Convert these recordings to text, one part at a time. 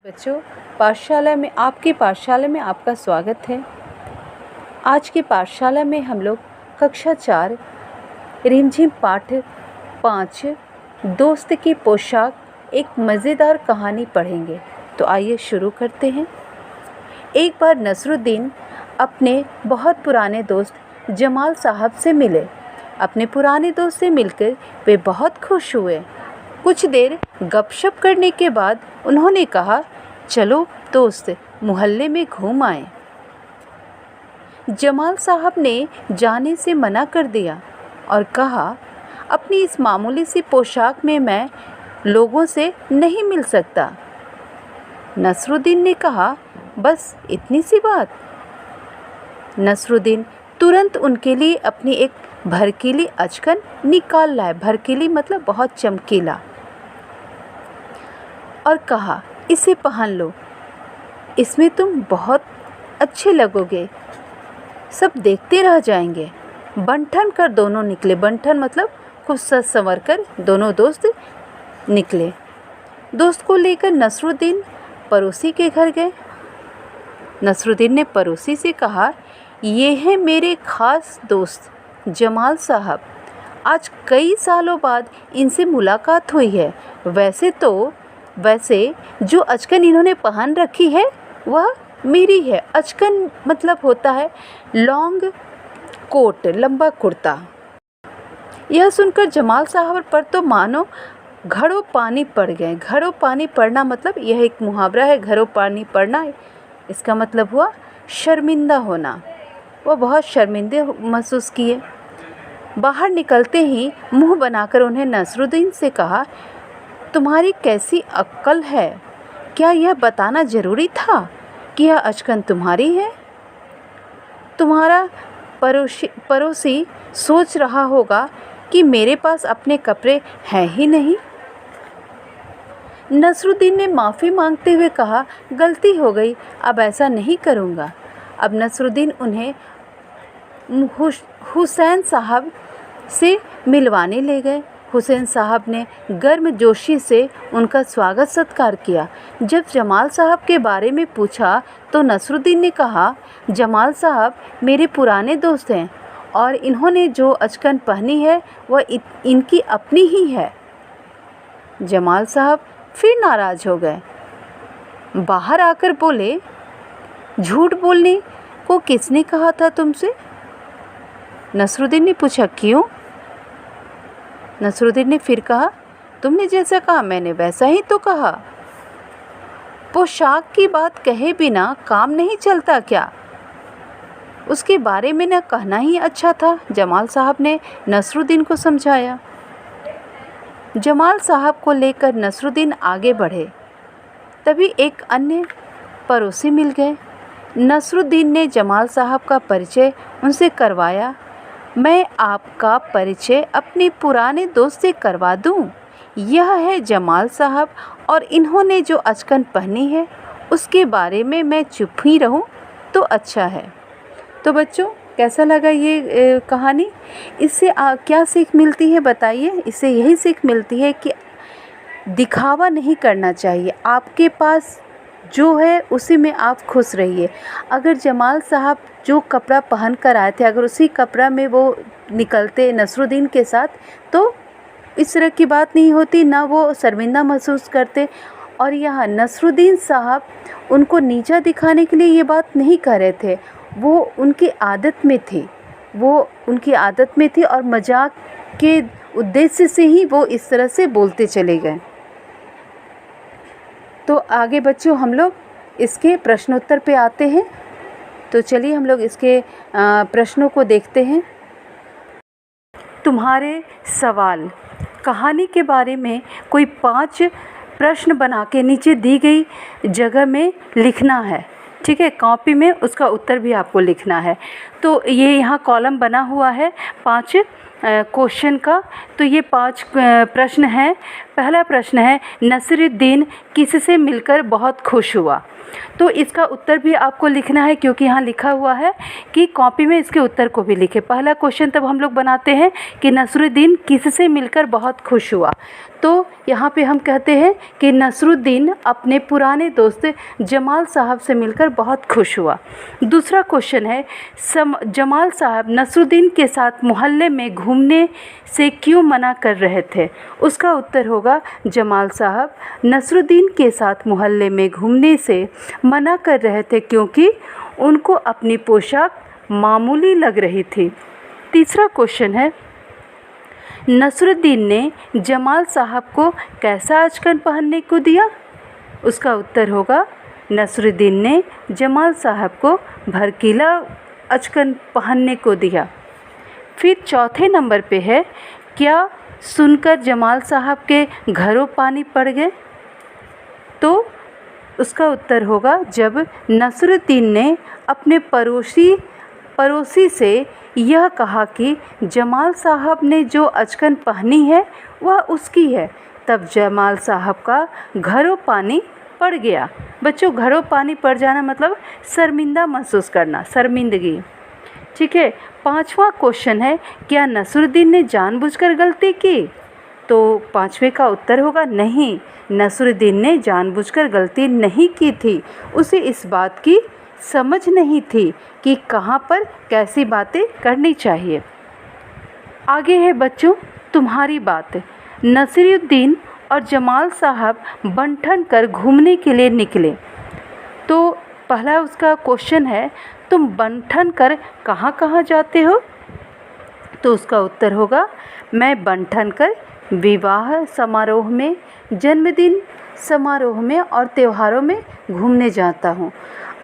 बच्चों, पाठशाला में आपकी पाठशाला में आपका स्वागत है। आज की पाठशाला में हम लोग कक्षा 4 रिमझिम पाठ 5 दोस्त की पोशाक एक मज़ेदार कहानी पढ़ेंगे। तो आइए शुरू करते हैं। एक बार नसरुद्दीन अपने बहुत पुराने दोस्त जमाल साहब से मिले। अपने पुराने दोस्त से मिलकर वे बहुत खुश हुए। कुछ देर गपशप करने के बाद उन्होंने कहा, चलो दोस्त मोहल्ले में घूम आए। जमाल साहब ने जाने से मना कर दिया और कहा, अपनी इस मामूली सी पोशाक में मैं लोगों से नहीं मिल सकता। नसरुद्दीन ने कहा, बस इतनी सी बात। नसरुद्दीन तुरंत उनके लिए अपनी एक भड़कीली अचकन निकाल लाए। भड़कीली मतलब बहुत चमकीला, और कहा, इसे पहन लो, इसमें तुम बहुत अच्छे लगोगे, सब देखते रह जाएंगे। बंठन कर दोनों निकले। बंठन मतलब कुछ सज संवर कर दोनों दोस्त निकले। दोस्त को लेकर नसरुद्दीन पड़ोसी के घर गए। नसरुद्दीन ने पड़ोसी से कहा, ये हैं मेरे ख़ास दोस्त जमाल साहब। आज कई सालों बाद इनसे मुलाकात हुई है। वैसे जो अचकन इन्होंने पहन रखी है वह मेरी है। अचकन मतलब होता है लॉन्ग कोट, लंबा कुर्ता। यह सुनकर जमाल साहब पर तो मानो घड़ों पानी पड़ गए। घड़ों पानी पड़ना मतलब यह एक मुहावरा है। घड़ों पानी पड़ना इसका मतलब हुआ शर्मिंदा होना। वह बहुत शर्मिंदे महसूस किए। बाहर निकलते ही मुंह बनाकर उन्हें नसरुद्दीन से कहा, तुम्हारी कैसी अक्ल है? क्या यह बताना ज़रूरी था कि यह अचकन तुम्हारी है? तुम्हारा पड़ोसी सोच रहा होगा कि मेरे पास अपने कपड़े हैं ही नहीं। नसरुद्दीन ने माफ़ी मांगते हुए कहा, गलती हो गई, अब ऐसा नहीं करूँगा। अब नसरुद्दीन उन्हें हुसैन साहब से मिलवाने ले गए। हुसैन साहब ने गर्मजोशी से उनका स्वागत सत्कार किया। जब जमाल साहब के बारे में पूछा तो नसरुद्दीन ने कहा, जमाल साहब मेरे पुराने दोस्त हैं और इन्होंने जो अचकन पहनी है वह इनकी अपनी ही है। जमाल साहब फिर नाराज़ हो गए। बाहर आकर बोले, झूठ बोलने को किसने कहा था तुमसे? नसरुद्दीन ने पूछा, क्यों? नसरुद्दीन ने फिर कहा, तुमने जैसा कहा मैंने वैसा ही तो कहा। पोशाक की बात कहे बिना काम नहीं चलता क्या? उसके बारे में न कहना ही अच्छा था। जमाल साहब ने नसरुद्दीन को समझाया। जमाल साहब को लेकर नसरुद्दीन आगे बढ़े। तभी एक अन्य पड़ोसी मिल गए। नसरुद्दीन ने जमाल साहब का परिचय उनसे करवाया। मैं आपका परिचय अपने पुराने दोस्त से करवा दूं। यह है जमाल साहब और इन्होंने जो अचकन पहनी है उसके बारे में मैं चुप ही रहूं तो अच्छा है। तो बच्चों, कैसा लगा ये कहानी? इससे क्या सीख मिलती है बताइए? इससे यही सीख मिलती है कि दिखावा नहीं करना चाहिए। आपके पास जो है उसी में आप खुश रहिए। अगर जमाल साहब जो कपड़ा पहन कर आए थे, अगर उसी कपड़ा में वो निकलते नसरुद्दीन के साथ तो इस तरह की बात नहीं होती, ना वो शर्मिंदा महसूस करते। और यहाँ नसरुद्दीन साहब उनको नीचा दिखाने के लिए ये बात नहीं कह रहे थे, वो उनकी आदत में थी। वो उनकी आदत में थी और मजाक के उद्देश्य से ही वो इस तरह से बोलते चले गए। तो आगे बच्चों हम लोग इसके प्रश्नोत्तर पे आते हैं। तो चलिए हम लोग इसके प्रश्नों को देखते हैं। तुम्हारे सवाल, कहानी के बारे में कोई 5 प्रश्न बना के नीचे दी गई जगह में लिखना है। ठीक है, कॉपी में उसका उत्तर भी आपको लिखना है। तो ये यहाँ कॉलम बना हुआ है 5 क्वेश्चन का। तो ये 5 प्रश्न हैं। पहला प्रश्न है, नसीरुद्दीन किससे मिलकर बहुत खुश हुआ? तो इसका उत्तर भी आपको लिखना है, क्योंकि यहाँ लिखा हुआ है कि कॉपी में इसके उत्तर को भी लिखे। पहला क्वेश्चन तब हम लोग बनाते हैं कि नसीरुद्दीन किससे मिलकर बहुत खुश हुआ। तो यहाँ पे हम कहते हैं कि नसीरुद्दीन अपने पुराने दोस्त जमाल साहब से मिलकर बहुत खुश हुआ। दूसरा क्वेश्चन है, जमाल साहब नसीरुद्दीन के साथ मोहल्ले में घूमने से क्यों मना कर रहे थे? उसका उत्तर होगा, जमाल साहब नसीरुद्दीन के साथ मोहल्ले में घूमने से मना कर रहे थे क्योंकि उनको अपनी पोशाक मामूली लग रही थी। तीसरा क्वेश्चन है, नसीरुद्दीन ने जमाल साहब को कैसा अचकन पहनने को दिया? उसका उत्तर होगा, नसीरुद्दीन ने जमाल साहब को भड़कीला अचकन पहनने को दिया। फिर चौथे नंबर पे है, क्या सुनकर जमाल साहब के घरों पानी पड़ गए? तो उसका उत्तर होगा, जब नसीरुद्दीन ने अपने पड़ोसी से यह कहा कि जमाल साहब ने जो अचकन पहनी है वह उसकी है, तब जमाल साहब का घरों पानी पड़ गया। बच्चों, घरों पानी पड़ जाना मतलब शर्मिंदा महसूस करना, शर्मिंदगी। ठीक है। 5वां क्वेश्चन है, क्या नसीरुद्दीन ने जानबूझकर गलती की? तो 5वें का उत्तर होगा, नहीं, नसीरुद्दीन ने जानबूझकर गलती नहीं की थी। उसे इस बात की समझ नहीं थी कि कहाँ पर कैसी बातें करनी चाहिए। आगे है बच्चों तुम्हारी बात। नसीरुद्दीन और जमाल साहब बन ठन कर घूमने के लिए निकले। तो पहला उसका क्वेश्चन है, तुम बन ठन कर कहाँ कहाँ जाते हो? तो उसका उत्तर होगा, मैं बन ठन कर विवाह समारोह में, जन्मदिन समारोह में और त्योहारों में घूमने जाता हूँ।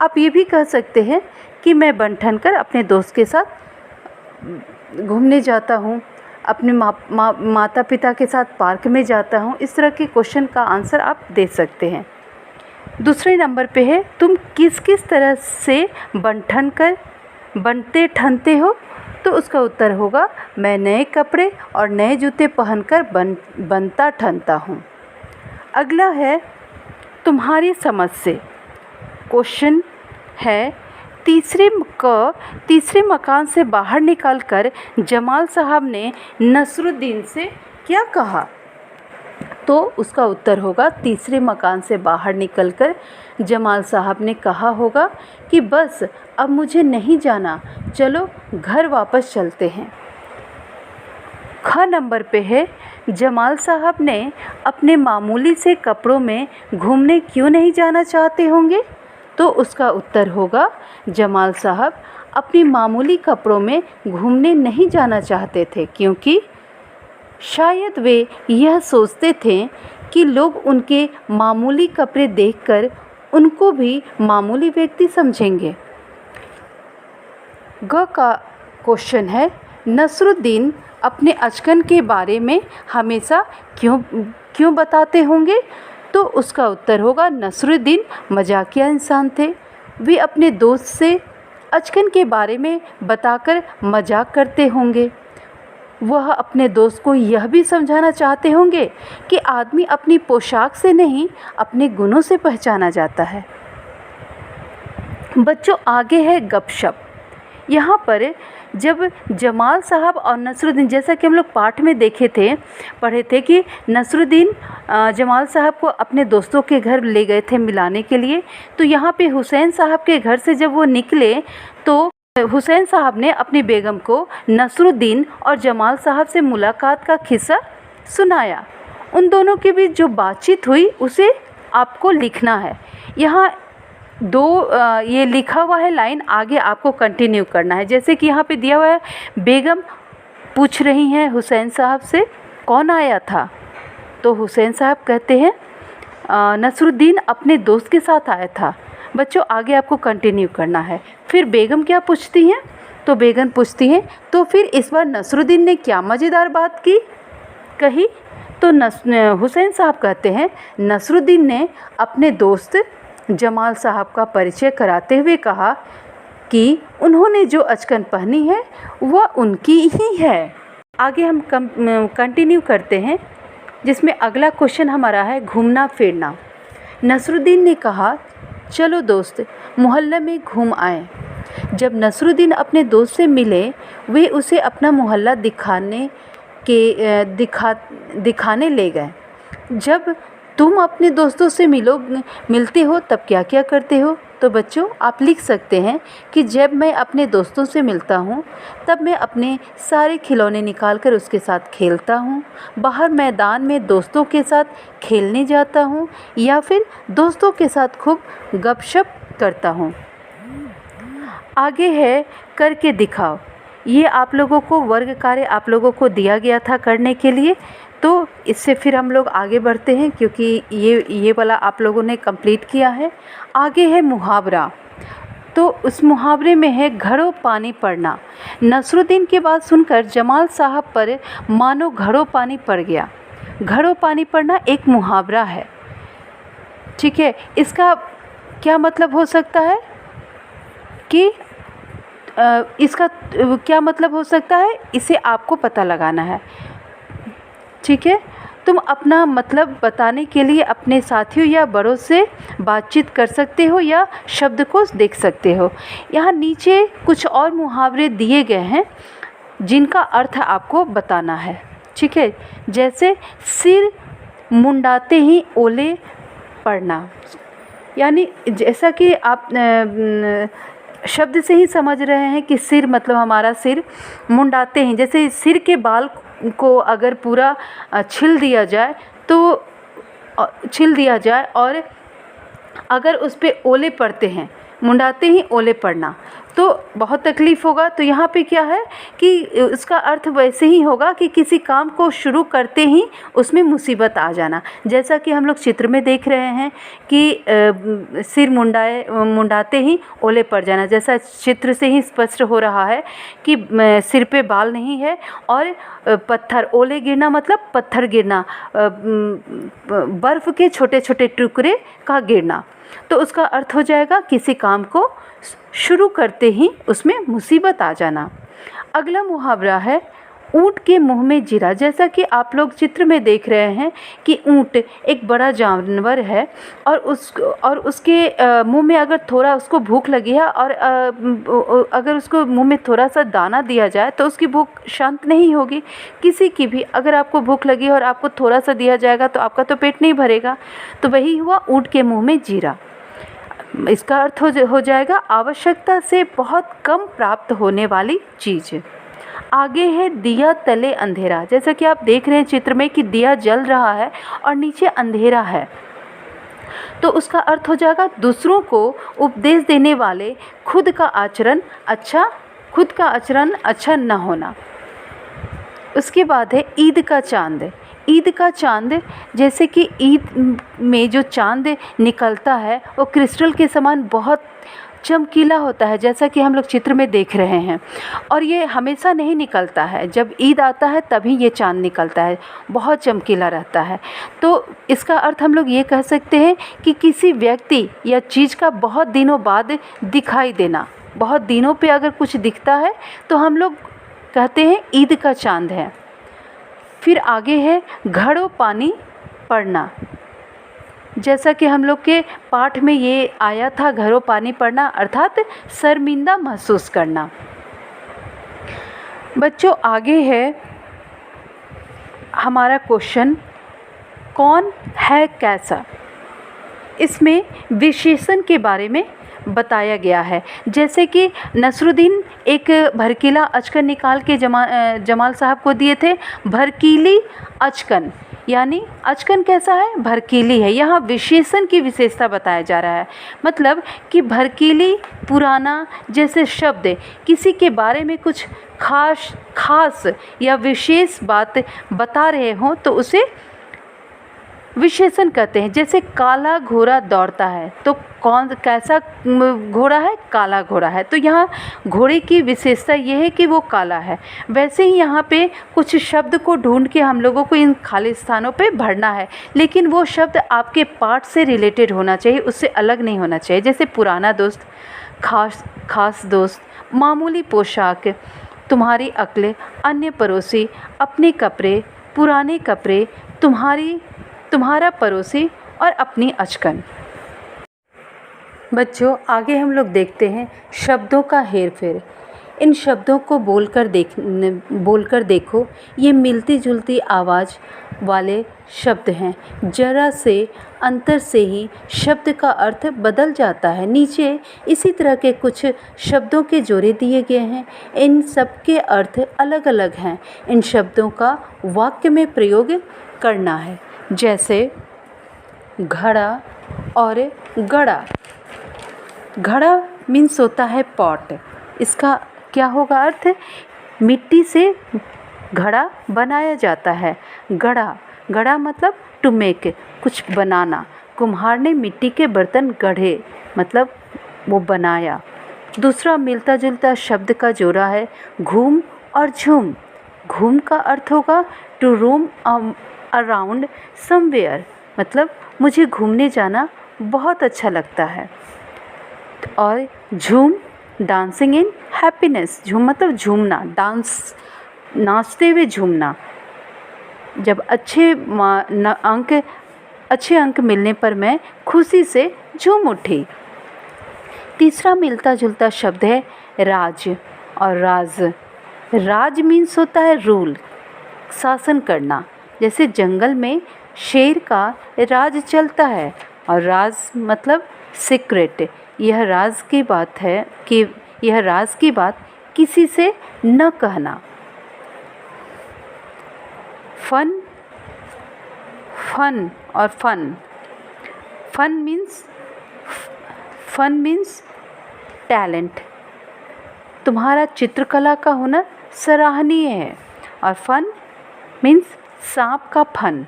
आप ये भी कह सकते हैं कि मैं बन ठन कर अपने दोस्त के साथ घूमने जाता हूँ, अपने माता पिता के साथ पार्क में जाता हूँ। इस तरह के क्वेश्चन का आंसर आप दे सकते हैं। दूसरे नंबर पे है, तुम किस किस तरह से बनते ठनते हो? तो उसका उत्तर होगा, मैं नए कपड़े और नए जूते पहनकर बनता ठनता हूँ। अगला है तुम्हारी समझ से। क्वेश्चन है, तीसरे मकान से बाहर निकलकर जमाल साहब ने नसीरुद्दीन से क्या कहा? तो उसका उत्तर होगा, तीसरे मकान से बाहर निकलकर जमाल साहब ने कहा होगा कि बस अब मुझे नहीं जाना, चलो घर वापस चलते हैं। ख नंबर पे है, जमाल साहब ने अपने मामूली से कपड़ों में घूमने क्यों नहीं जाना चाहते होंगे? तो उसका उत्तर होगा, जमाल साहब अपनी मामूली कपड़ों में घूमने नहीं जाना चाहते थे क्योंकि शायद वे यह सोचते थे कि लोग उनके मामूली कपड़े देखकर उनको भी मामूली व्यक्ति समझेंगे। ग का क्वेश्चन है, नसीरुद्दीन अपने अचकन के बारे में हमेशा क्यों बताते होंगे? तो उसका उत्तर होगा, नसीरुद्दीन मजाकिया इंसान थे। वे अपने दोस्त से अचकन के बारे में बताकर मजाक करते होंगे। वह अपने दोस्त को यह भी समझाना चाहते होंगे कि आदमी अपनी पोशाक से नहीं, अपने गुणों से पहचाना जाता है। बच्चों, आगे है गपशप। यहाँ पर जब जमाल साहब और नसीरुद्दीन, जैसा कि हम लोग पाठ में पढ़े थे कि नसीरुद्दीन जमाल साहब को अपने दोस्तों के घर ले गए थे मिलाने के लिए, तो यहाँ पे हुसैन साहब के घर से जब वो निकले तो हुसैन साहब ने अपनी बेगम को नसीरुद्दीन और जमाल साहब से मुलाकात का किस्सा सुनाया। उन दोनों के बीच जो बातचीत हुई उसे आपको लिखना है। यहाँ ये लिखा हुआ है लाइन, आगे आपको कंटिन्यू करना है। जैसे कि यहाँ पे दिया हुआ है, बेगम पूछ रही हैं हुसैन साहब से, कौन आया था? तो हुसैन साहब कहते हैं, नसीरुद्दीन अपने दोस्त के साथ आया था। बच्चों, आगे आपको कंटिन्यू करना है। फिर बेगम क्या पूछती हैं? तो बेगम पूछती हैं, तो फिर इस बार नसीरुद्दीन ने क्या मज़ेदार बात कही? तो हुसैन साहब कहते हैं, नसीरुद्दीन ने अपने दोस्त जमाल साहब का परिचय कराते हुए कहा कि उन्होंने जो अचकन पहनी है वह उनकी ही है। आगे हम कंटिन्यू करते हैं, जिसमें अगला क्वेश्चन हमारा है घूमना फिरना। नसरुद्दीन ने कहा, चलो दोस्त मोहल्ले में घूम आए। जब नसरुद्दीन अपने दोस्त से मिले, वे उसे अपना मोहल्ला दिखाने ले गए। जब तुम अपने दोस्तों से मिलते हो तब क्या क्या करते हो? तो बच्चों आप लिख सकते हैं कि जब मैं अपने दोस्तों से मिलता हूँ तब मैं अपने सारे खिलौने निकाल कर उसके साथ खेलता हूँ, बाहर मैदान में दोस्तों के साथ खेलने जाता हूँ या फिर दोस्तों के साथ खूब गपशप करता हूँ। आगे है करके दिखाओ। ये आप लोगों को वर्ग कार्य आप लोगों को दिया गया था करने के लिए, तो इससे फिर हम लोग आगे बढ़ते हैं क्योंकि ये वाला आप लोगों ने कंप्लीट किया है। आगे है मुहावरा। तो उस मुहावरे में है घड़ों पानी पड़ना। नसरुद्दीन की बात सुनकर जमाल साहब पर मानो घड़ों पानी पड़ गया। घड़ों पानी पड़ना एक मुहावरा है, ठीक है। इसका क्या मतलब हो सकता है कि इसका क्या मतलब हो सकता है, इसे आपको पता लगाना है, ठीक है। तुम अपना मतलब बताने के लिए अपने साथियों या बड़ों से बातचीत कर सकते हो या शब्दकोश देख सकते हो। यहाँ नीचे कुछ और मुहावरे दिए गए हैं जिनका अर्थ आपको बताना है, ठीक है। जैसे सिर मुंडाते ही ओले पड़ना, यानी जैसा कि आप शब्द से ही समझ रहे हैं कि सिर मतलब हमारा सिर मुंडाते हैं, जैसे सिर के बाल को अगर पूरा छील दिया जाए और अगर उस पे ओले पड़ते हैं, मुंडाते ही ओले पड़ना, तो बहुत तकलीफ़ होगा। तो यहाँ पे क्या है कि उसका अर्थ वैसे ही होगा कि किसी काम को शुरू करते ही उसमें मुसीबत आ जाना, जैसा कि हम लोग चित्र में देख रहे हैं कि सिर मुंडाते ही ओले पड़ जाना। जैसा चित्र से ही स्पष्ट हो रहा है कि सिर पे बाल नहीं है और पत्थर, ओले गिरना मतलब पत्थर गिरना, बर्फ़ के छोटे छोटे टुकड़े का गिरना। तो उसका अर्थ हो जाएगा किसी काम को शुरू करते ही उसमें मुसीबत आ जाना। अगला मुहावरा है ऊँट के मुंह में जीरा। जैसा कि आप लोग चित्र में देख रहे हैं कि ऊँट एक बड़ा जानवर है और उसके मुंह में अगर थोड़ा उसको भूख लगी है और अगर उसको मुंह में थोड़ा सा दाना दिया जाए तो उसकी भूख शांत नहीं होगी। किसी की भी अगर आपको भूख लगी और आपको थोड़ा सा दिया जाएगा तो आपका तो पेट नहीं भरेगा। तो वही हुआ ऊँट के मुंह में जीरा। इसका अर्थ हो जाएगा आवश्यकता से बहुत कम प्राप्त होने वाली चीज़। आगे है दिया तले अंधेरा। जैसा कि आप देख रहे हैं चित्र में कि दिया जल रहा है और नीचे अंधेरा है, तो उसका अर्थ हो जाएगा दूसरों को उपदेश देने वाले खुद का आचरण अच्छा न होना। उसके बाद है ईद का चांद। ईद का चांद, जैसे कि ईद में जो चांद निकलता है वो क्रिस्टल के समान बहुत चमकीला होता है, जैसा कि हम लोग चित्र में देख रहे हैं। और ये हमेशा नहीं निकलता है, जब ईद आता है तभी ये चांद निकलता है, बहुत चमकीला रहता है। तो इसका अर्थ हम लोग ये कह सकते हैं कि किसी व्यक्ति या चीज़ का बहुत दिनों बाद दिखाई देना, बहुत दिनों पे अगर कुछ दिखता है तो हम लोग कहते हैं ईद का चांद है। फिर आगे है घड़ों पानी पड़ना। जैसा कि हम लोग के पाठ में ये आया था, घड़ों पानी पड़ना अर्थात शर्मिंदा महसूस करना। बच्चों आगे है हमारा क्वेश्चन कौन है कैसा। इसमें विशेषण के बारे में बताया गया है। जैसे कि नसरुद्दीन एक भड़कीला अचकन निकाल के जमाल साहब को दिए थे, भड़कीली अचकन, यानी अचकन कैसा है, भड़कीली है। यहाँ विशेषण की विशेषता बताया जा रहा है, मतलब कि भड़कीली, पुराना जैसे शब्द किसी के बारे में कुछ खास या विशेष बात बता रहे हों तो उसे विशेषण कहते हैं। जैसे काला घोड़ा दौड़ता है, तो कैसा घोड़ा है, काला घोड़ा है। तो यहाँ घोड़े की विशेषता ये है कि वो काला है। वैसे ही यहाँ पे कुछ शब्द को ढूंढ के हम लोगों को इन खाली स्थानों पे भरना है, लेकिन वो शब्द आपके पाठ से रिलेटेड होना चाहिए, उससे अलग नहीं होना चाहिए। जैसे पुराना दोस्त, खास दोस्त, मामूली पोशाक, तुम्हारी अक्ल, अन्य पड़ोसी, अपने कपड़े, पुराने कपड़े, तुम्हारा पड़ोसी और अपनी अचकन। बच्चों, आगे हम लोग देखते हैं शब्दों का हेरफेर। इन शब्दों को बोलकर देखो। ये मिलती जुलती आवाज़ वाले शब्द हैं। जरा से अंतर से ही शब्द का अर्थ बदल जाता है। नीचे इसी तरह के कुछ शब्दों के जोड़े दिए गए हैं। इन सब के अर्थ अलग अलग हैं। इन शब्दों का वाक्य में प्रयोग करना है। जैसे घड़ा और गड़ा। घड़ा मीन्स होता है पॉट। इसका क्या होगा अर्थ? मिट्टी से घड़ा बनाया जाता है। गड़ा मतलब टू मेक, कुछ बनाना। कुम्हार ने मिट्टी के बर्तन गढ़े, मतलब वो बनाया। दूसरा मिलता जुलता शब्द का जोड़ा है घूम और झूम। घूम का अर्थ होगा टू रोम अराउंड समवेयर, मतलब मुझे घूमने जाना बहुत अच्छा लगता है। और झूम डांसिंग इन हैप्पीनेस। झूम मतलब झूमना, डांस, नाचते हुए झूमना। जब अच्छे अंक मिलने पर मैं खुशी से झूम उठी। तीसरा मिलता जुलता शब्द है राज और राज। राज मीन्स होता है रूल, शासन करना। जैसे जंगल में शेर का राज चलता है और राज मतलब सीक्रेट। यह राज की बात है कि यह राज की बात किसी से न कहना। फन और फन मीन्स टैलेंट। तुम्हारा चित्रकला का हुनर सराहनीय है। और फन मीन्स सांप का फन।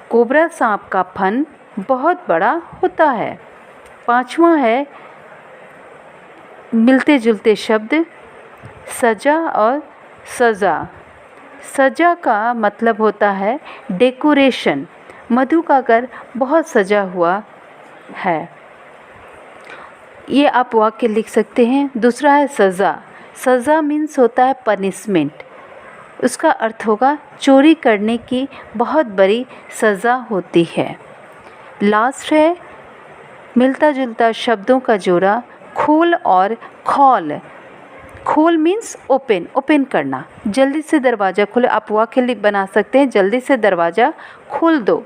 कोबरा सांप का फन बहुत बड़ा होता है। पांचवा है मिलते जुलते शब्द सजा और सज़ा। सजा का मतलब होता है डेकोरेशन। मधु का घर बहुत सजा हुआ है। ये आप वाक्य लिख सकते हैं। दूसरा है सज़ा। सज़ा मीन्स होता है पनिशमेंट। उसका अर्थ होगा चोरी करने की बहुत बड़ी सज़ा होती है। लास्ट है मिलता जुलता शब्दों का जोड़ा खोल और खौल। खोल मीन्स ओपन करना, जल्दी से दरवाज़ा खोले। आप वाक्य बना सकते हैं जल्दी से दरवाज़ा खोल दो।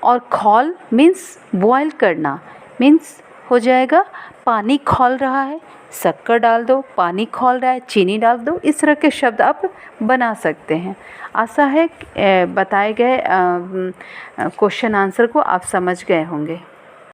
और खौल मीन्स बॉयल करना, मीन्स हो जाएगा पानी खौल रहा है, शक्कर डाल दो, पानी खौल रहा है, चीनी डाल दो। इस तरह के शब्द आप बना सकते हैं। आशा है बताए गए क्वेश्चन आंसर को आप समझ गए होंगे।